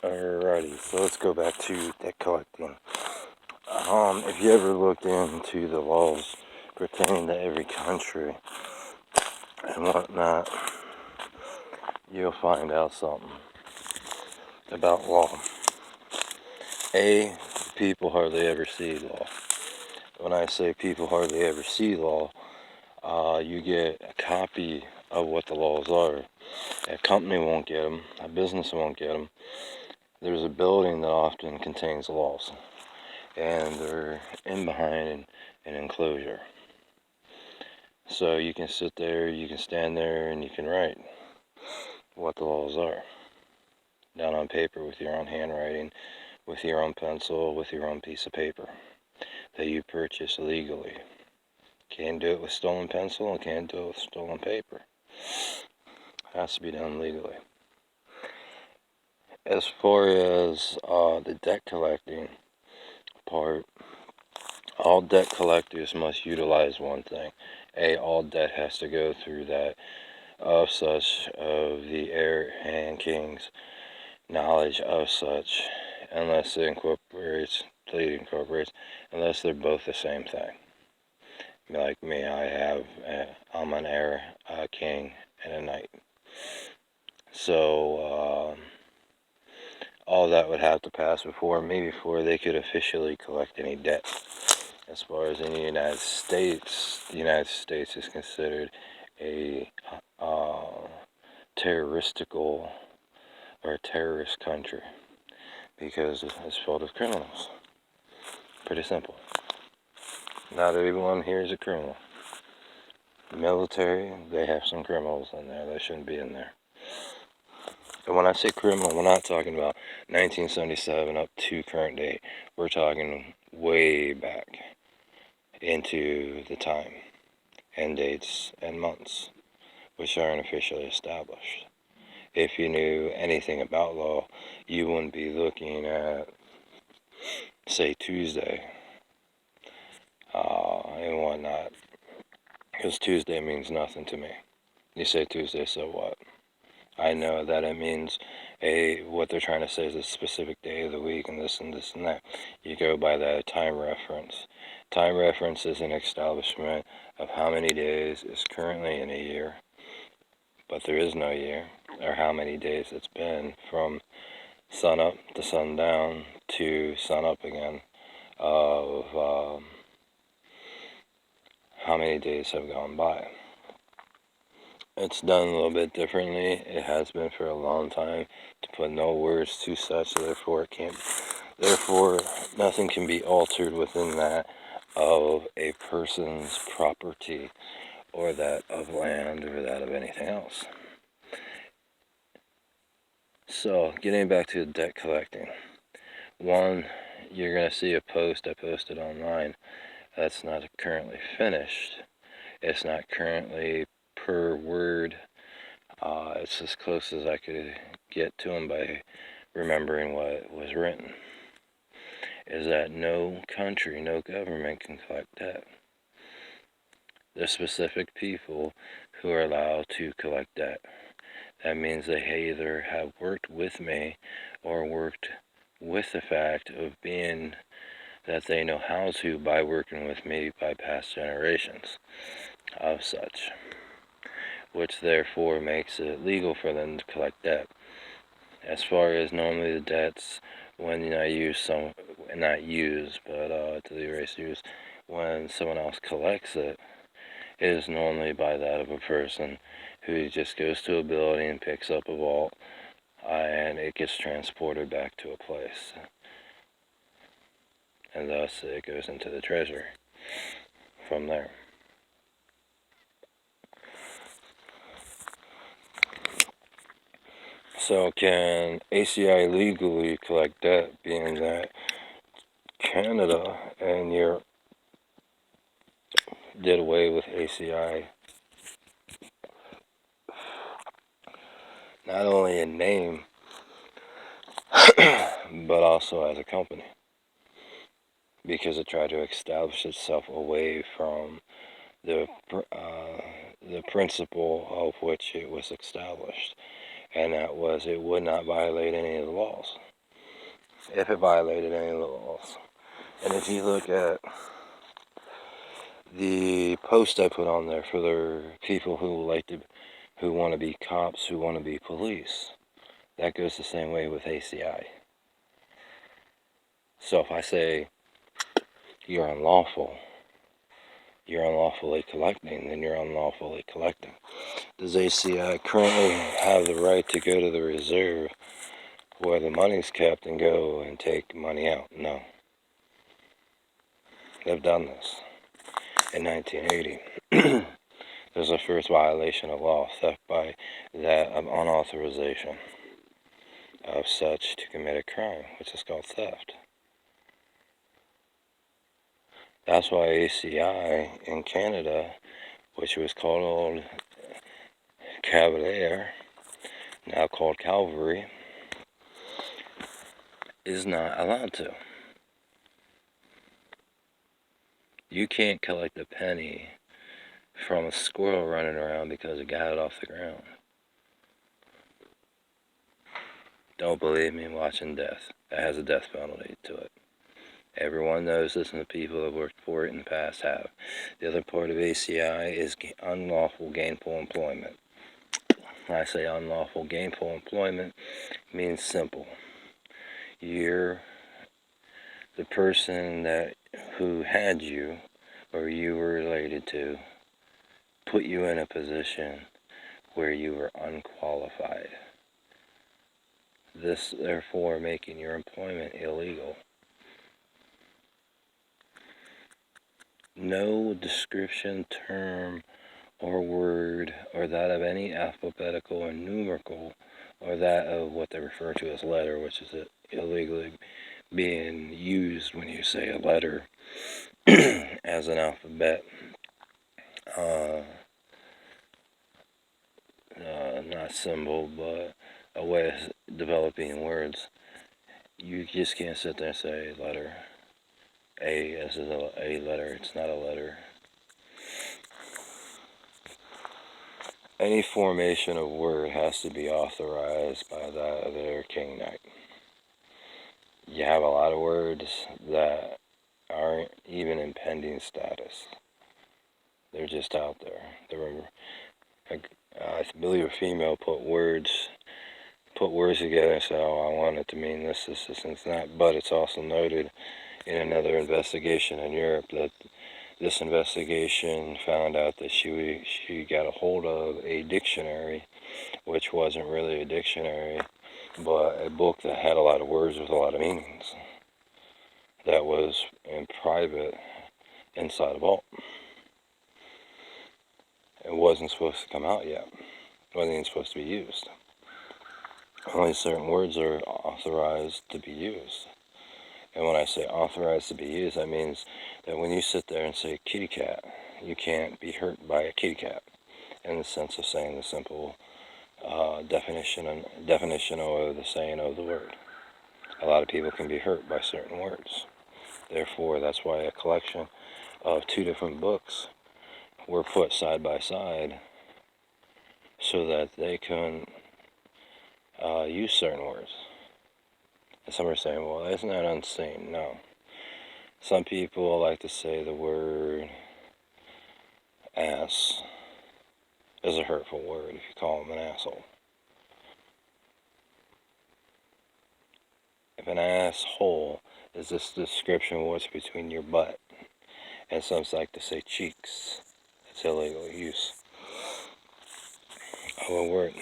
Alrighty, so let's go back to debt collecting. If you ever looked into the laws pertaining to every country and whatnot, you'll find out something about law. People hardly ever see law. When I say people hardly ever see law, you get a copy of what the laws are. A company won't get them, a business won't get them. There's a building that often contains laws, and they're in behind an enclosure. So you can sit there, you can stand there, and you can write what the laws are down on paper with your own handwriting, with your own pencil, with your own piece of paper that you purchase legally. Can't do it with stolen pencil and can't do it with stolen paper. It has to be done legally. As far as the debt collecting part, all debt collectors must utilize one thing. All debt has to go through that of such of the heir and king's knowledge of such, unless it incorporates, unless they're both the same thing. Like me, I'm an heir, a king, and a knight. So all that would have to pass before they could officially collect any debt. As far as in the United States is considered a terroristical or a terrorist country because it's filled with criminals. Pretty simple. Not everyone here is a criminal. The military, they have some criminals in there that shouldn't be in there. And when I say criminal, we're not talking about 1977 up to current day. We're talking way back into the time and dates and months, which aren't officially established. If you knew anything about law, you wouldn't be looking at, say, Tuesday and whatnot, because Tuesday means nothing to me. You say Tuesday, so what? I know that it means what they're trying to say is a specific day of the week and this and this and that. You go by that time reference. Time reference is an establishment of how many days is currently in a year, but there is no year, or how many days it's been from sun up to sundown to sun up again of how many days have gone by. It's done a little bit differently. It has been for a long time, to put no words to such, therefore nothing can be altered within that of a person's property or that of land or that of anything else. So, getting back to debt collecting. One, you're going to see a post I posted online that's not currently finished. It's not currently per word. It's as close as I could get to them by remembering what was written. Is that no country, no government can collect debt. There's specific people who are allowed to collect debt. That means they either have worked with me or worked with the fact of being that they know how to by working with me by past generations of such, which therefore makes it legal for them to collect debt. As far as normally the debts, when I use some, not use, but to the erase use, when someone else collects it, it is normally by that of a person who just goes to a building and picks up a vault, and it gets transported back to a place. And thus it goes into the treasury from there. So can ACI legally collect debt, being that Canada and Europe did away with ACI, not only in name, but also as a company, because it tried to establish itself away from the principle of which it was established, and that was it would not violate any of the laws. if it violated any laws. And if you look at the post I put on there for the people who want to be cops, who want to be police, that goes the same way with ACI. So if I say you're unlawfully collecting, then you're unlawfully collecting. Does ACI currently have the right to go to the reserve where the money's kept and go and take money out? No. They've done this in 1980. There's a first violation of law, theft by that of unauthorization of such to commit a crime, which is called theft. That's why ACI in Canada, which was called Cavalier, now called Calvary, is not allowed to. You can't collect a penny from a squirrel running around because it got it off the ground. Don't believe me, watching death. That has a death penalty to it. Everyone knows this, and the people that worked for it in the past have. The other part of ACI is unlawful gainful employment. When I say unlawful gainful employment, it means simple. You're the person who had you, or you were related to, put you in a position where you were unqualified. This, therefore, making your employment illegal. No description, term, or word, or that of any alphabetical or numerical, or that of what they refer to as letter, which is illegally being used when you say a letter as an alphabet. Not symbol, but a way of developing words. You just can't sit there and say letter. This is a letter. It's not a letter. Any formation of word has to be authorized by that of their king knight. You have a lot of words that aren't even in pending status. They're just out there. I believe a female put words together and said, "Oh, I want it to mean this, and that." But it's also noted in another investigation in Europe that this investigation found out that she got a hold of a dictionary, which wasn't really a dictionary, but a book that had a lot of words with a lot of meanings. That was in private inside a vault. It wasn't supposed to come out yet. It wasn't even supposed to be used. Only certain words are authorized to be used. And when I say authorized to be used, that means that when you sit there and say kitty cat, you can't be hurt by a kitty cat, in the sense of saying the simple definition or the saying of the word. A lot of people can be hurt by certain words. Therefore, that's why a collection of two different books were put side by side so that they can use certain words. And some are saying, well, isn't that unseen? No. Some people like to say the word ass is a hurtful word if you call them an asshole. If an asshole is this description of what's between your butt, and some like to say cheeks, it's illegal use of a word.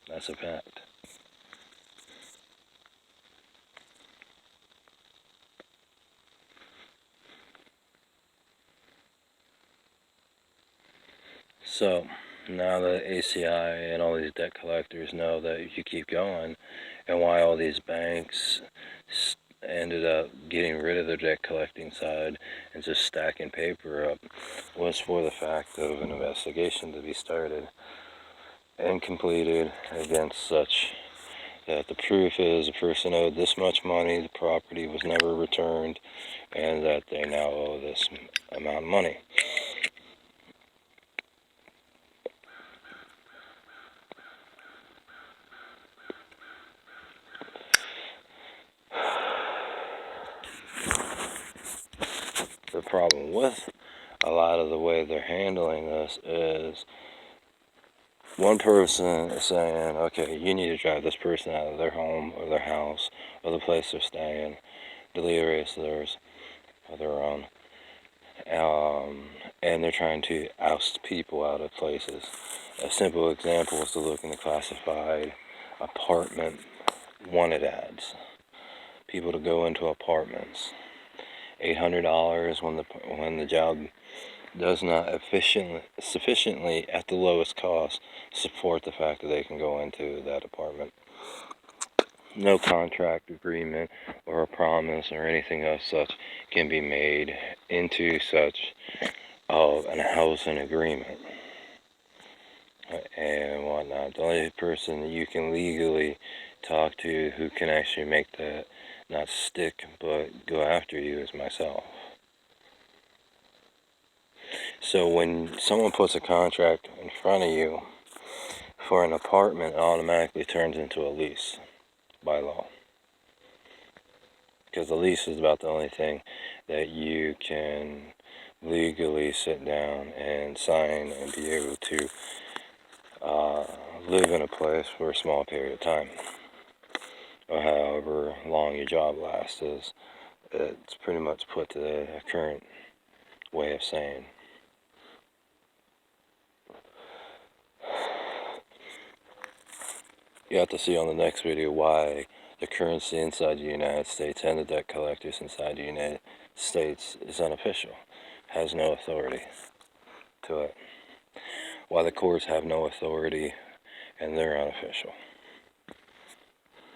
That's a fact. So, now that ACI and all these debt collectors know that if you keep going, and why all these banks ended up getting rid of their debt collecting side and just stacking paper up, was for the fact of an investigation to be started and completed against such that the proof is a person owed this much money, the property was never returned, and that they now owe this amount of money. problem with a lot of the way they're handling this is one person is saying, okay, you need to drive this person out of their home or their house or the place they're staying, delete erase theirs of their own. And they're trying to oust people out of places. A simple example is to look in the classified apartment wanted ads. People to go into apartments. $800 when the job does not sufficiently at the lowest cost support the fact that they can go into that apartment. No contract agreement or a promise or anything of such can be made into such of an housing agreement and whatnot. The only person that you can legally talk to who can actually make that not stick but go after you is myself. So when someone puts a contract in front of you for an apartment, it automatically turns into a lease by law. Because the lease is about the only thing that you can legally sit down and sign and be able to live in a place for a small period of time, or however long your job lasts. It's pretty much put to the current way of saying. You have to see on the next video why the currency inside the United States and the debt collectors inside the United States is unofficial, has no authority to it. Why the courts have no authority and they're unofficial.